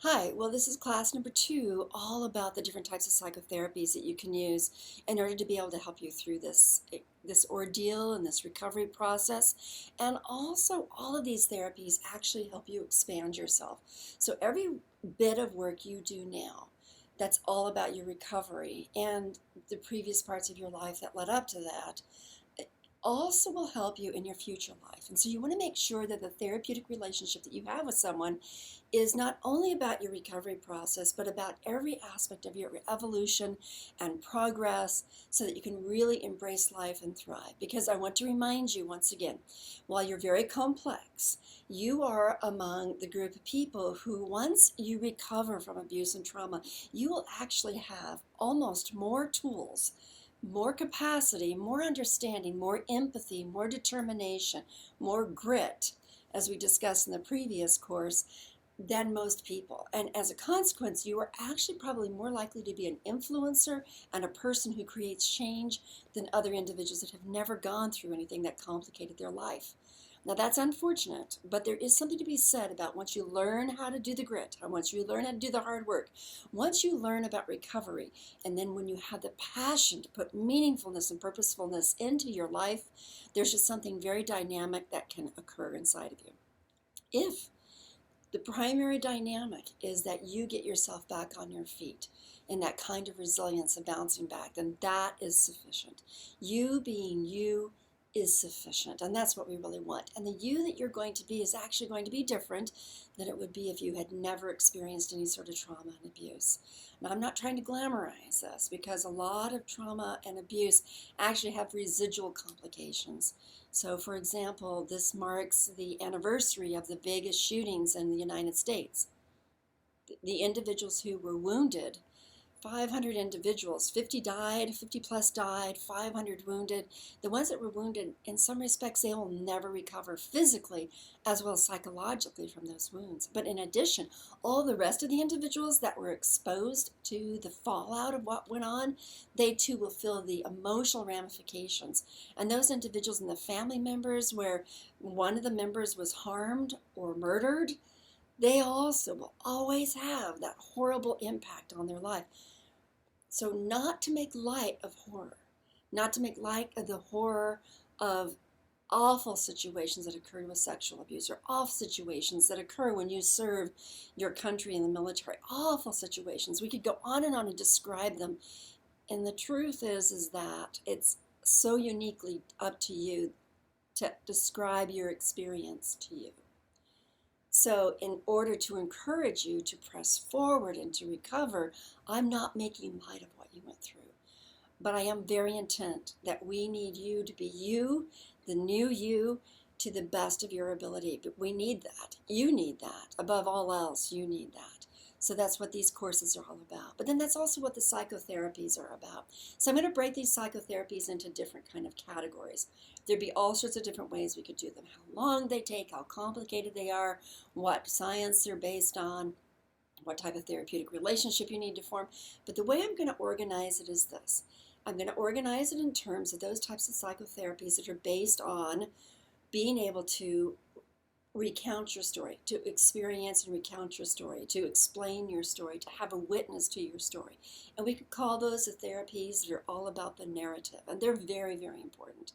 Hi, well, this is class number 2, all about the different types of psychotherapies that you can use in order to be able to help you through this ordeal and this recovery process. And also, all of these therapies actually help you expand yourself. So every bit of work you do now, that's all about your recovery and the previous parts of your life that led up to that, also will help you in your future life. And so you want to make sure that the therapeutic relationship that you have with someone is not only about your recovery process, but about every aspect of your evolution and progress so that you can really embrace life and thrive. Because I want to remind you once again, while you're very complex, you are among the group of people who, once you recover from abuse and trauma, you will actually have almost more tools, more capacity, more understanding, more empathy, more determination, more grit, as we discussed in the previous course, than most people. And as a consequence, you are actually probably more likely to be an influencer and a person who creates change than other individuals that have never gone through anything that complicated their life. Now that's unfortunate, but there is something to be said about once you learn how to do the grit, and once you learn how to do the hard work, once you learn about recovery, and then when you have the passion to put meaningfulness and purposefulness into your life, there's just something very dynamic that can occur inside of you. If the primary dynamic is that you get yourself back on your feet in that kind of resilience of bouncing back, then that is sufficient. You being you is sufficient, and that's what we really want. And the you that you're going to be is actually going to be different than it would be if you had never experienced any sort of trauma and abuse. Now, I'm not trying to glamorize this because a lot of trauma and abuse actually have residual complications. So, for example, this marks the anniversary of the Vegas shootings in the United States. The individuals who were wounded, 500 individuals, 50 died, 50 plus died, 500 wounded. The ones that were wounded, in some respects, they will never recover physically as well as psychologically from those wounds. But in addition, all the rest of the individuals that were exposed to the fallout of what went on, they too will feel the emotional ramifications. And those individuals and the family members where one of the members was harmed or murdered, they also will always have that horrible impact on their life. So not to make light of horror, not to make light of the horror of awful situations that occur with sexual abuse, or awful situations that occur when you serve your country in the military, awful situations. We could go on and describe them. And the truth is that it's so uniquely up to you to describe your experience to you. So in order to encourage you to press forward and to recover, I'm not making light of what you went through. But I am very intent that we need you to be you, the new you, to the best of your ability. But we need that. You need that. Above all else, you need that. So that's what these courses are all about. But then that's also what the psychotherapies are about. So I'm going to break these psychotherapies into different kind of categories. There'd be all sorts of different ways we could do them. How long they take, how complicated they are, what science they're based on, what type of therapeutic relationship you need to form. But the way I'm going to organize it is this. I'm going to organize it in terms of those types of psychotherapies that are based on being able to recount your story, to experience and recount your story, to explain your story, to have a witness to your story. And we could call those the therapies that are all about the narrative, and they're very, very important.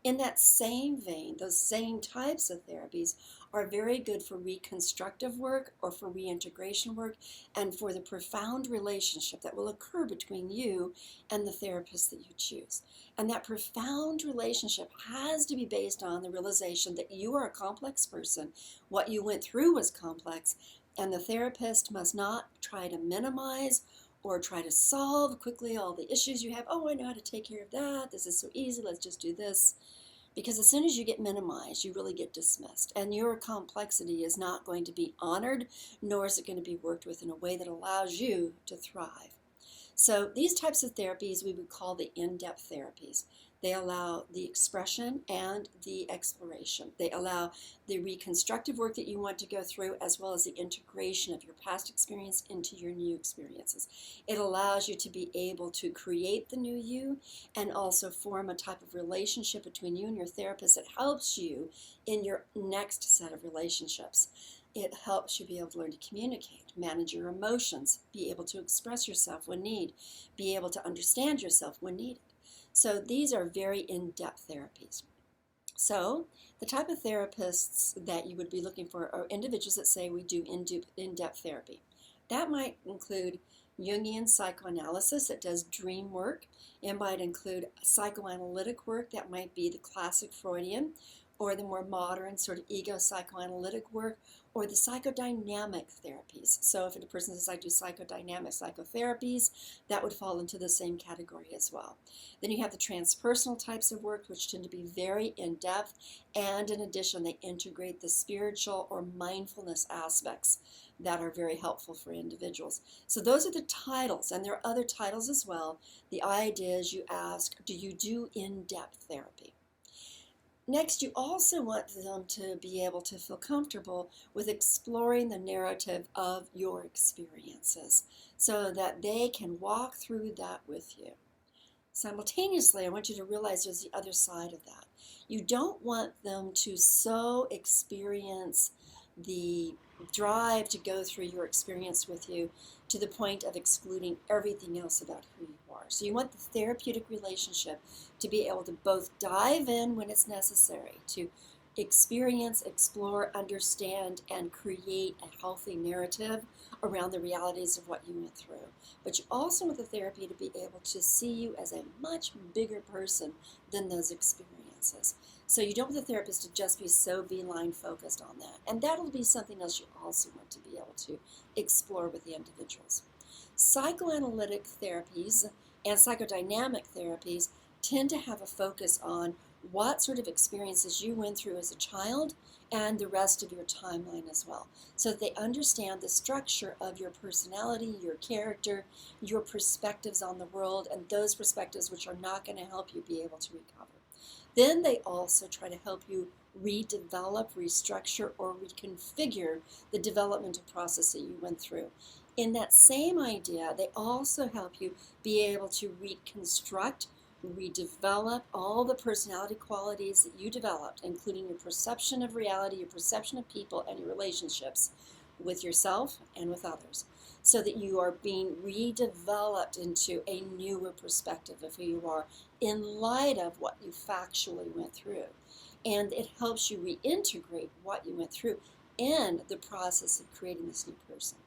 In that same vein, those same types of therapies are very good for reconstructive work or for reintegration work and for the profound relationship that will occur between you and the therapist that you choose. And that profound relationship has to be based on the realization that you are a complex person. What you went through was complex, and the therapist must not try to minimize or try to solve quickly all the issues you have. Oh, I know how to take care of that. This is so easy. Let's just do this. Because as soon as you get minimized, you really get dismissed. And your complexity is not going to be honored, nor is it going to be worked with in a way that allows you to thrive. So these types of therapies we would call the in-depth therapies. They allow the expression and the exploration. They allow the reconstructive work that you want to go through, as well as the integration of your past experience into your new experiences. It allows you to be able to create the new you and also form a type of relationship between you and your therapist that helps you in your next set of relationships. It helps you be able to learn to communicate, manage your emotions, be able to express yourself when need, be able to understand yourself when needed. So these are very in-depth therapies. So the type of therapists that you would be looking for are individuals that say we do in-depth therapy. That might include Jungian psychoanalysis that does dream work. It might include psychoanalytic work that might be the classic Freudian, or the more modern sort of ego psychoanalytic work, or the psychodynamic therapies. So if a person says I do psychodynamic psychotherapies, that would fall into the same category as well. Then you have the transpersonal types of work, which tend to be very in-depth, and in addition they integrate the spiritual or mindfulness aspects that are very helpful for individuals. So those are the titles, and there are other titles as well. The idea is you ask, do you do in-depth therapy? Next, you also want them to be able to feel comfortable with exploring the narrative of your experiences so that they can walk through that with you. Simultaneously, I want you to realize there's the other side of that. You don't want them to so experience the drive to go through your experience with you to the point of excluding everything else about who you are. So you want the therapeutic relationship to be able to both dive in when it's necessary, to experience, explore, understand, and create a healthy narrative around the realities of what you went through. But you also want the therapy to be able to see you as a much bigger person than those experiences. So you don't want the therapist to just be so beeline focused on that. And that'll be something else you also want to be able to explore with the individuals. Psychoanalytic therapies and psychodynamic therapies tend to have a focus on what sort of experiences you went through as a child and the rest of your timeline as well, so that they understand the structure of your personality, your character, your perspectives on the world, and those perspectives which are not going to help you be able to recover. Then they also try to help you redevelop, restructure, or reconfigure the developmental process that you went through. In that same idea, they also help you be able to reconstruct, redevelop all the personality qualities that you developed, including your perception of reality, your perception of people, and your relationships with yourself and with others, so that you are being redeveloped into a newer perspective of who you are in light of what you factually went through. And it helps you reintegrate what you went through in the process of creating this new person.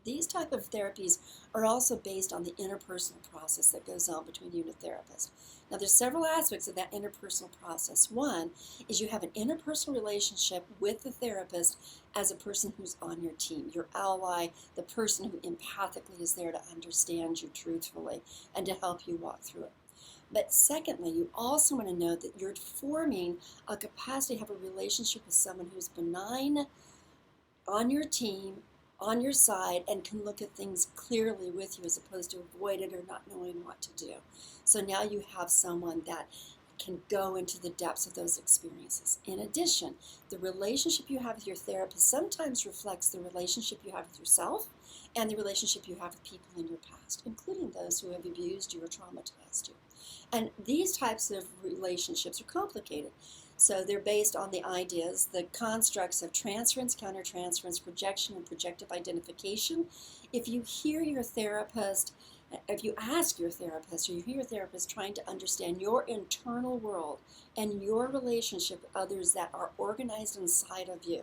These type of therapies are also based on the interpersonal process that goes on between you and a therapist. Now, there's several aspects of that interpersonal process. One is you have an interpersonal relationship with the therapist as a person who's on your team, your ally, the person who empathically is there to understand you truthfully and to help you walk through it. But secondly, you also want to know that you're forming a capacity to have a relationship with someone who's benign, on your team, on your side, and can look at things clearly with you as opposed to avoid it or not knowing what to do. So now you have someone that can go into the depths of those experiences. In addition, the relationship you have with your therapist sometimes reflects the relationship you have with yourself and the relationship you have with people in your past, including those who have abused you or traumatized you. And these types of relationships are complicated. So they're based on the ideas, the constructs of transference, countertransference, projection, and projective identification. If you hear your therapist, if you ask your therapist, or you hear your therapist trying to understand your internal world and your relationship with others that are organized inside of you,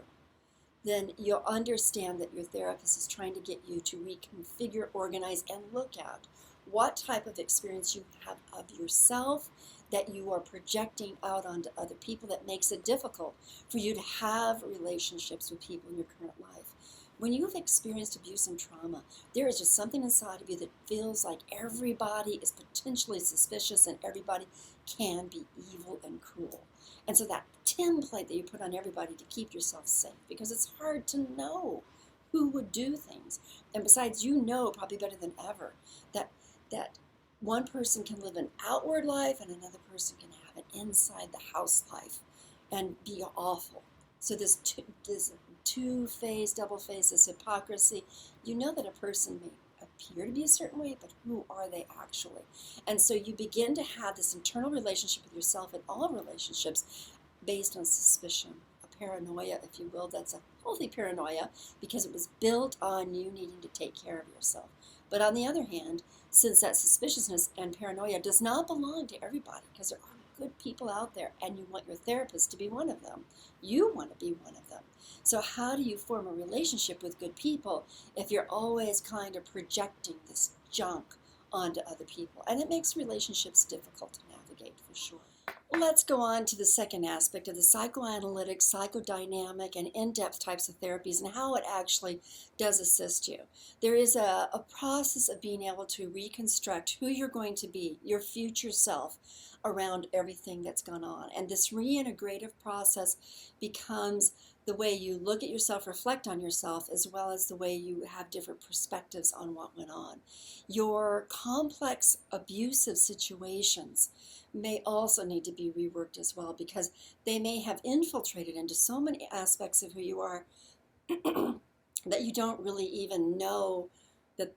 then you'll understand that your therapist is trying to get you to reconfigure, organize, and look at what type of experience you have of yourself that you are projecting out onto other people that makes it difficult for you to have relationships with people in your current life. When you've experienced abuse and trauma, there is just something inside of you that feels like everybody is potentially suspicious and everybody can be evil and cruel. And so that template that you put on everybody to keep yourself safe, because it's hard to know who would do things. And besides, you know probably better than ever that one person can live an outward life and another person can have an inside the house life and be awful. So this two-phase, double-phase, this hypocrisy, you know that a person may appear to be a certain way, but who are they actually? And so you begin to have this internal relationship with yourself in all relationships based on suspicion, paranoia, if you will, that's a healthy paranoia because it was built on you needing to take care of yourself. But on the other hand, since that suspiciousness and paranoia does not belong to everybody, because there are good people out there and you want your therapist to be one of them, you want to be one of them. So how do you form a relationship with good people if you're always kind of projecting this junk onto other people? And it makes relationships difficult to navigate for sure. Let's go on to the second aspect of the psychoanalytic, psychodynamic, and in-depth types of therapies and how it actually does assist you. There is a process of being able to reconstruct who you're going to be, your future self, around everything that's gone on. And this reintegrative process becomes the way you look at yourself, reflect on yourself, as well as the way you have different perspectives on what went on. Your complex abusive situations may also need to be reworked as well, because they may have infiltrated into so many aspects of who you are that you don't really even know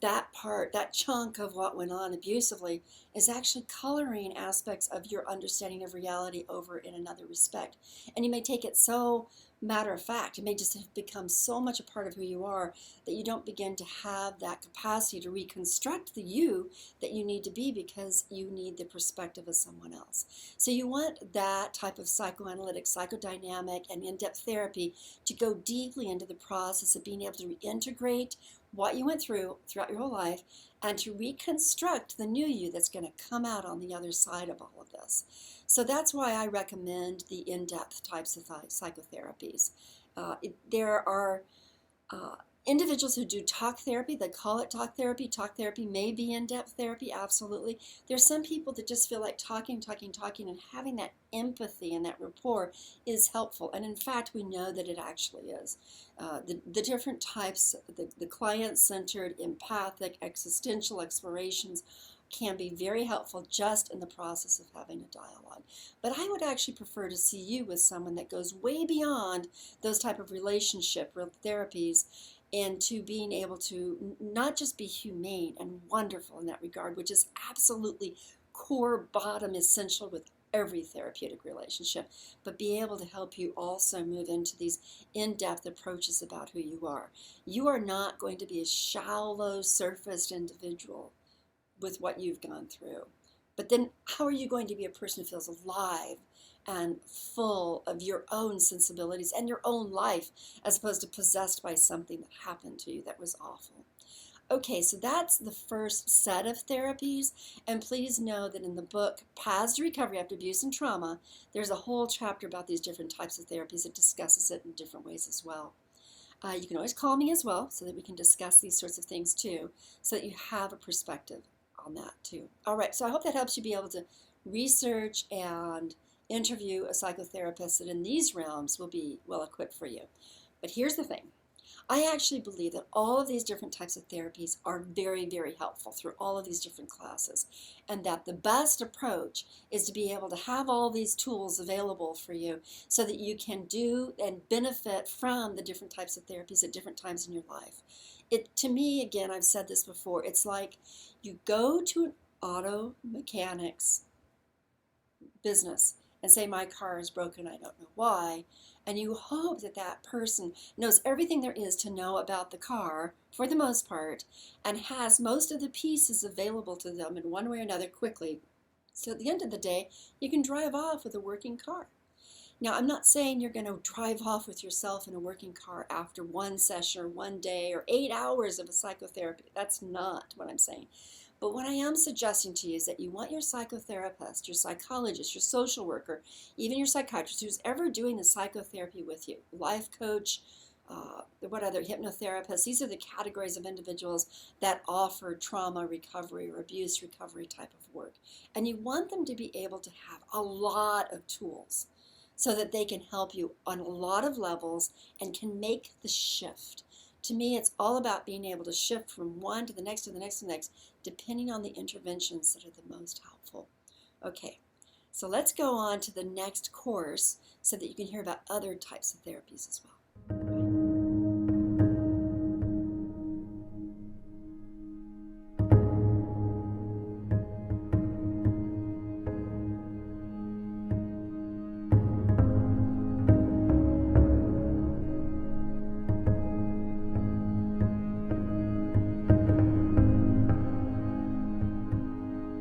that part, that chunk of what went on abusively is actually coloring aspects of your understanding of reality over in another respect. And you may take it so matter of fact, it may just have become so much a part of who you are that you don't begin to have that capacity to reconstruct the you that you need to be because you need the perspective of someone else. So you want that type of psychoanalytic, psychodynamic, and in-depth therapy to go deeply into the process of being able to reintegrate what you went through throughout your whole life and to reconstruct the new you that's going to come out on the other side of all of this. So that's why I recommend the in-depth types of psychotherapies. There are individuals who do talk therapy. They call it talk therapy. Talk therapy may be in-depth therapy, absolutely. There's some people that just feel like talking, and having that empathy and that rapport is helpful. And in fact, we know that it actually is. The different types, the client-centered, empathic, existential explorations can be very helpful just in the process of having a dialogue. But I would actually prefer to see you with someone that goes way beyond those type of relationship therapies into being able to not just be humane and wonderful in that regard, which is absolutely core, bottom, essential with every therapeutic relationship, but be able to help you also move into these in-depth approaches about who you are. You are not going to be a shallow, surfaced individual with what you've gone through. But then how are you going to be a person who feels alive and full of your own sensibilities and your own life as opposed to possessed by something that happened to you that was awful? Okay, so that's the first set of therapies, and please know that in the book, Paths to Recovery After Abuse and Trauma, there's a whole chapter about these different types of therapies. It discusses it in different ways as well. You can always call me as well so that we can discuss these sorts of things too, so that you have a perspective on that too. All right, so I hope that helps you be able to research and interview a psychotherapist that in these realms will be well equipped for you. But here's the thing. I actually believe that all of these different types of therapies are very, very helpful through all of these different classes, and that the best approach is to be able to have all these tools available for you so that you can do and benefit from the different types of therapies at different times in your life. To me, again, I've said this before, it's like you go to an auto mechanics business and say, my car is broken, I don't know why, and you hope that that person knows everything there is to know about the car, for the most part, and has most of the pieces available to them in one way or another quickly. So at the end of the day, you can drive off with a working car. Now, I'm not saying you're going to drive off with yourself in a working car after one session or one day or 8 hours of a psychotherapy. That's not what I'm saying. But what I am suggesting to you is that you want your psychotherapist, your psychologist, your social worker, even your psychiatrist, who's ever doing the psychotherapy with you, life coach, what other hypnotherapists, these are the categories of individuals that offer trauma recovery or abuse recovery type of work. And you want them to be able to have a lot of tools so that they can help you on a lot of levels and can make the shift. To me, it's all about being able to shift from one to the next, to the next, to the next, depending on the interventions that are the most helpful. Okay, so let's go on to the next course so that you can hear about other types of therapies as well.